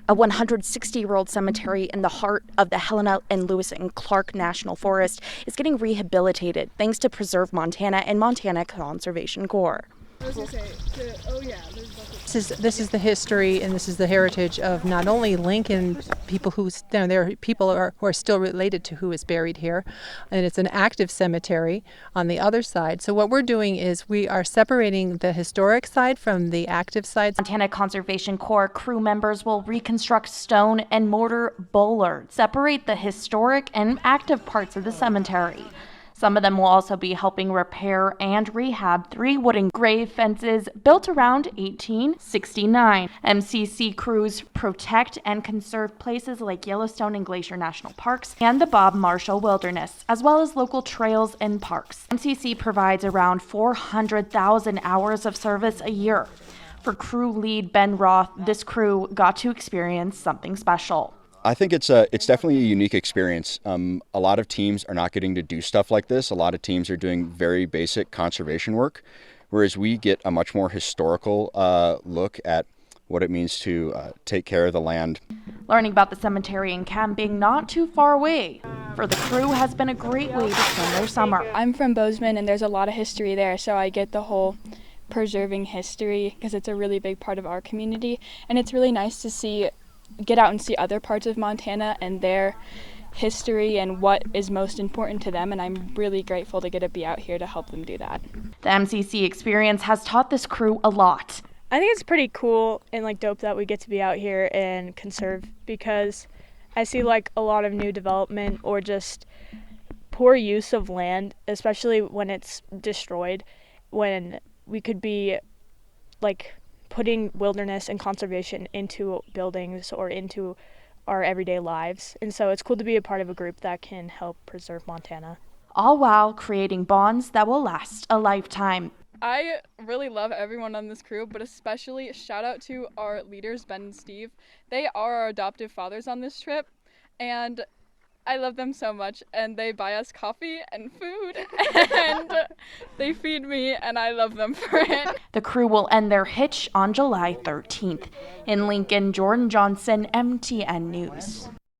A 160-year-old cemetery in the heart of the Helena and Lewis and Clark National Forest is getting rehabilitated thanks to Preserve Montana and Montana Conservation Corps. I was going to say, This is the history and this is the heritage of not only Lincoln people who are still related to who is buried here, and it's an active cemetery on the other side. So what we're doing is we are separating the historic side from the active side. Montana Conservation Corps crew members will reconstruct stone and mortar bollards, separate the historic and active parts of the cemetery. Some of them will also be helping repair and rehab 3 wooden grave fences built around 1869. MCC crews protect and conserve places like Yellowstone and Glacier National Parks and the Bob Marshall Wilderness, as well as local trails and parks. MCC provides around 400,000 hours of service a year. For crew lead Ben Roth, this crew got to experience something special. I think it's definitely a unique experience. A lot of teams are not getting to do stuff like this. A lot of teams are doing very basic conservation work, whereas we get a much more historical look at what it means to take care of the land. Learning about the cemetery and camping not too far away for the crew has been a great way to spend their summer. I'm from Bozeman and there's a lot of history there, so I get the whole preserving history because it's a really big part of our community, and it's really nice to get out and see other parts of Montana and their history and what is most important to them, and I'm really grateful to get to be out here to help them do that. The MCC experience has taught this crew a lot. I think it's pretty cool and dope that we get to be out here and conserve, because I see a lot of new development or just poor use of land, especially when it's destroyed, when we could be putting wilderness and conservation into buildings or into our everyday lives. And so it's cool to be a part of a group that can help preserve Montana. All while creating bonds that will last a lifetime. I really love everyone on this crew, but especially shout out to our leaders, Ben and Steve. They are our adoptive fathers on this trip, and I love them so much, and they buy us coffee and food, and they feed me, and I love them for it. The crew will end their hitch on July 13th. In Lincoln, Jordan Johnson, MTN News.